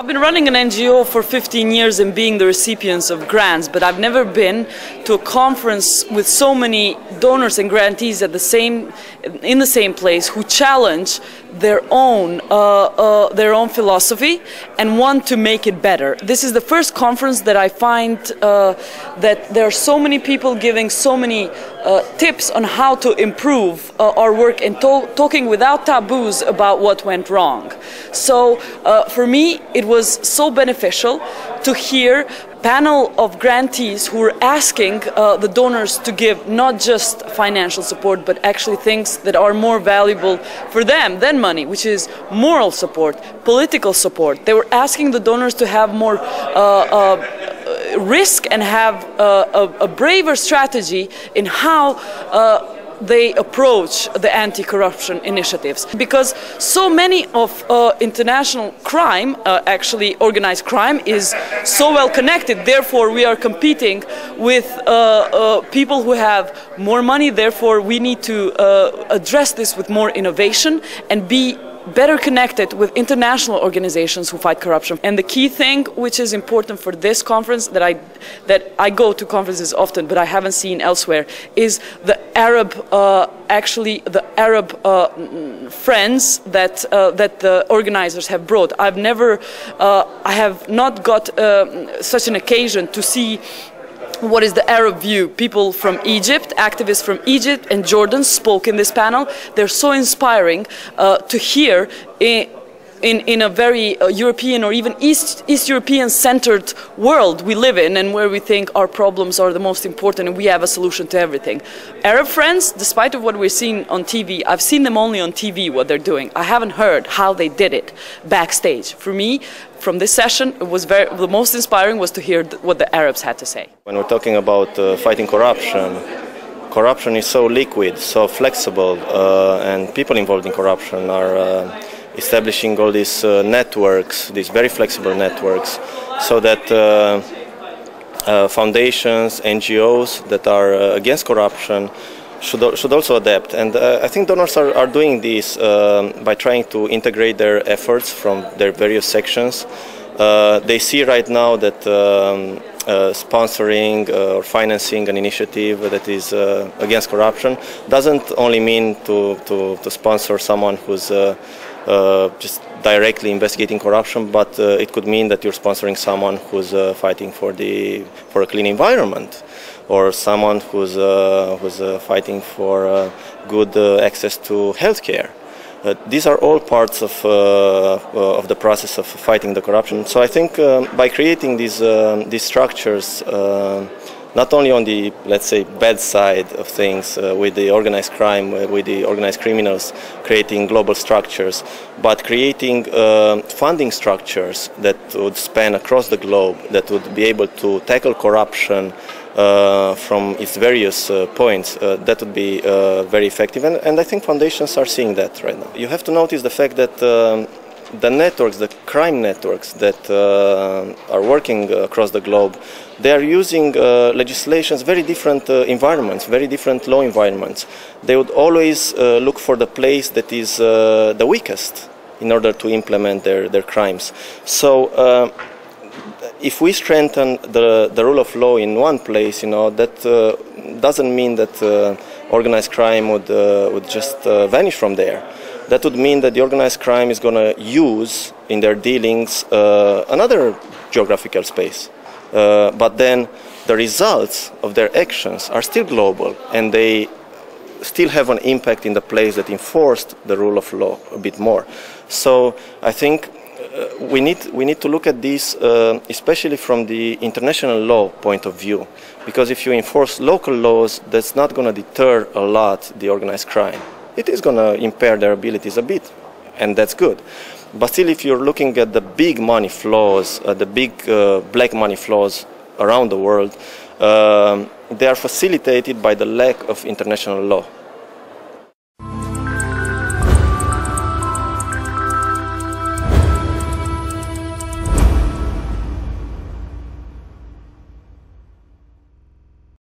I've been running an NGO for 15 years and being the recipients of grants, but I've never been to a conference with so many donors and grantees in the same place who challenge their own philosophy and want to make it better. This is the first conference that I find that there are so many people giving so many tips on how to improve our work and talking without taboos about what went wrong. So for me it was so beneficial to hear a panel of grantees who were asking the donors to give not just financial support but actually things that are more valuable for them than money, which is moral support, political support. They were asking the donors to have more risk and have a braver strategy in how they approach the anti-corruption initiatives, because so many of international crime, actually organized crime, is so well connected. Therefore we are competing with people who have more money. Therefore we need to address this with more innovation and be better connected with international organizations who fight corruption. And the key thing which is important for this conference, that I go to conferences often but I haven't seen elsewhere, is the Arab friends that the organizers have brought. I have not got such an occasion to see what is the Arab view. People from Egypt, activists from Egypt and Jordan spoke in this panel. They're so inspiring to hear in a very European or even East European centered world we live in, and where we think our problems are the most important and we have a solution to everything. Arab friends, despite of what we're seeing on TV, I've seen them only on TV what they're doing. I haven't heard how they did it backstage. For me, from this session, it was the most inspiring was to hear what the Arabs had to say. When we're talking about fighting corruption, corruption is so liquid, so flexible, and people involved in corruption are establishing all these networks, these very flexible networks, so that foundations, NGOs that are against corruption should also adapt. And I think donors are doing this by trying to integrate their efforts from their various sections. They see right now that sponsoring or financing an initiative that is against corruption doesn't only mean to sponsor someone who's just directly investigating corruption, but it could mean that you're sponsoring someone who's fighting for a clean environment, or someone who's fighting for good access to healthcare. These are all parts of the process of fighting the corruption. So I think by creating these structures, not only on the, let's say, bad side of things with the organized crime, with the organized criminals creating global structures, but creating funding structures that would span across the globe, that would be able to tackle corruption from its various points, that would be very effective. And I think foundations are seeing that right now. You have to notice the fact that the networks, the crime networks that are working across the globe, they are using legislations, very different environments, very different law environments. They would always look for the place that is the weakest in order to implement their crimes. So if we strengthen the rule of law in one place, that doesn't mean that organized crime would just vanish from there. That would mean that the organized crime is going to use in their dealings another geographical space. But then the results of their actions are still global, and they still have an impact in the place that enforced the rule of law a bit more. So I think we need to look at this especially from the international law point of view, because if you enforce local laws, that's not going to deter a lot the organized crime. It is going to impair their abilities a bit, and that's good. But still, if you're looking at the big money flows, the big black money flows around the world, they are facilitated by the lack of international law.